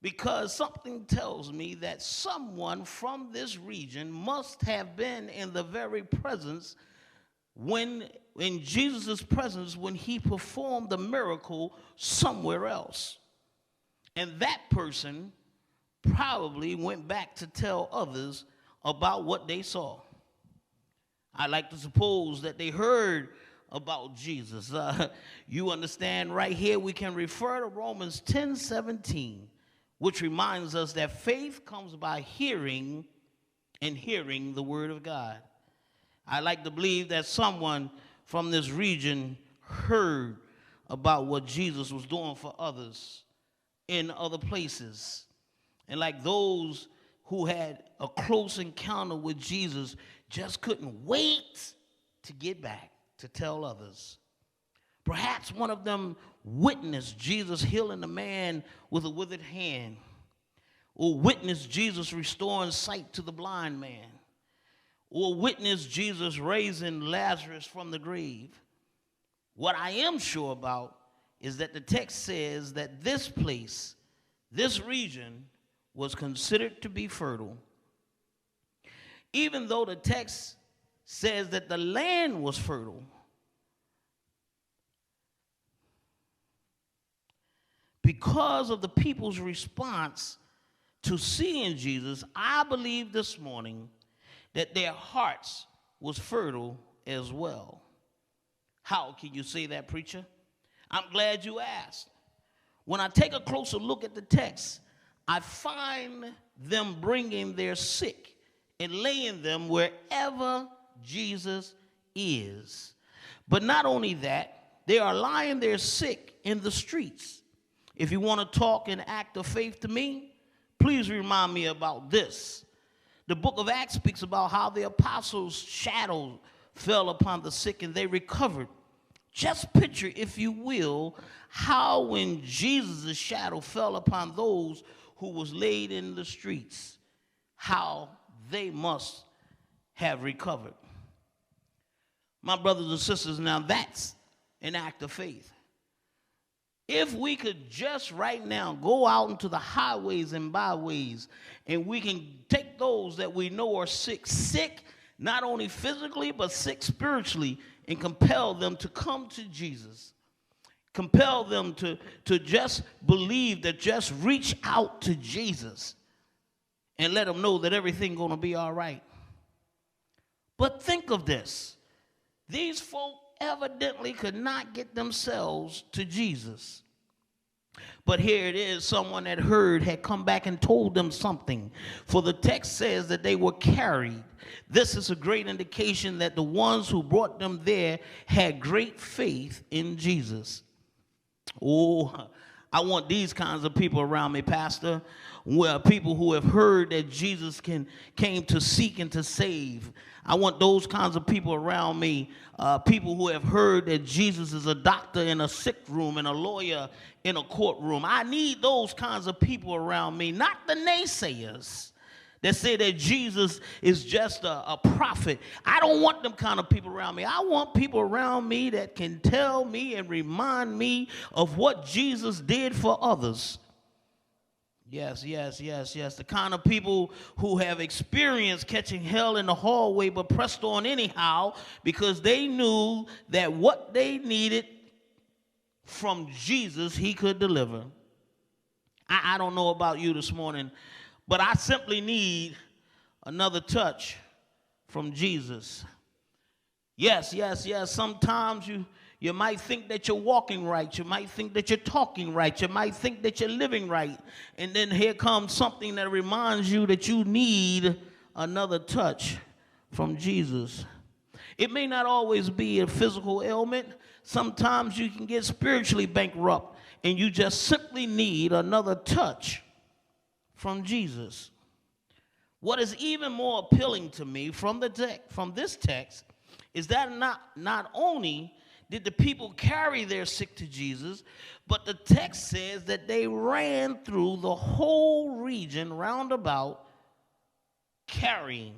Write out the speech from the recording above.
because something tells me that someone from this region must have been in the very presence in Jesus' presence when he performed the miracle somewhere else. And that person probably went back to tell others about what they saw. I like to suppose that they heard about Jesus. You understand, right here we can refer to Romans 10:17, which reminds us that faith comes by hearing, and hearing the word of God. I like to believe that someone from this region heard about what Jesus was doing for others in other places. And like those who had a close encounter with Jesus just couldn't wait to get back to tell others. Perhaps one of them witnessed Jesus healing a man with a withered hand, or witnessed Jesus restoring sight to the blind man, or witnessed Jesus raising Lazarus from the grave. What I am sure about is that the text says that this place, this region, was considered to be fertile. Even though the text says that the land was fertile, because of the people's response to seeing Jesus, I believe this morning that their hearts was fertile as well. How can you say that, preacher? I'm glad you asked. When I take a closer look at the text, I find them bringing their sick and laying them wherever Jesus is. But not only that, they are lying their sick in the streets. If you want to talk an act of faith to me, please remind me about this. The book of Acts speaks about how the apostles' shadow fell upon the sick and they recovered. Just picture, if you will, how when Jesus' shadow fell upon those who was laid in the streets, how they must have recovered. My brothers and sisters, now that's an act of faith. If we could just right now go out into the highways and byways and we can take those that we know are sick not only physically but sick spiritually, and compel them to come to Jesus, compel them to just believe, that just reach out to Jesus and let them know that everything's going to be all right. But think of this. These folk evidently could not get themselves to Jesus. But here it is, someone that heard had come back and told them something. For the text says that they were carried. This is a great indication that the ones who brought them there had great faith in Jesus. Oh, I want these kinds of people around me, Pastor. Well, people who have heard that Jesus came to seek and to save. I want those kinds of people around me, people who have heard that Jesus is a doctor in a sick room and a lawyer in a courtroom. I need those kinds of people around me, not the naysayers that say that Jesus is just a prophet. I don't want them kind of people around me. I want people around me that can tell me and remind me of what Jesus did for others. Yes. The kind of people who have experienced catching hell in the hallway but pressed on anyhow because they knew that what they needed from Jesus, he could deliver. I don't know about you this morning, but I simply need another touch from Jesus. Yes. Sometimes you might think that you're walking right. You might think that you're talking right. You might think that you're living right. And then here comes something that reminds you that you need another touch from Jesus. It may not always be a physical ailment. Sometimes you can get spiritually bankrupt and you just simply need another touch from Jesus. What is even more appealing to me from this text is that not only did the people carry their sick to Jesus, but the text says that they ran through the whole region round about carrying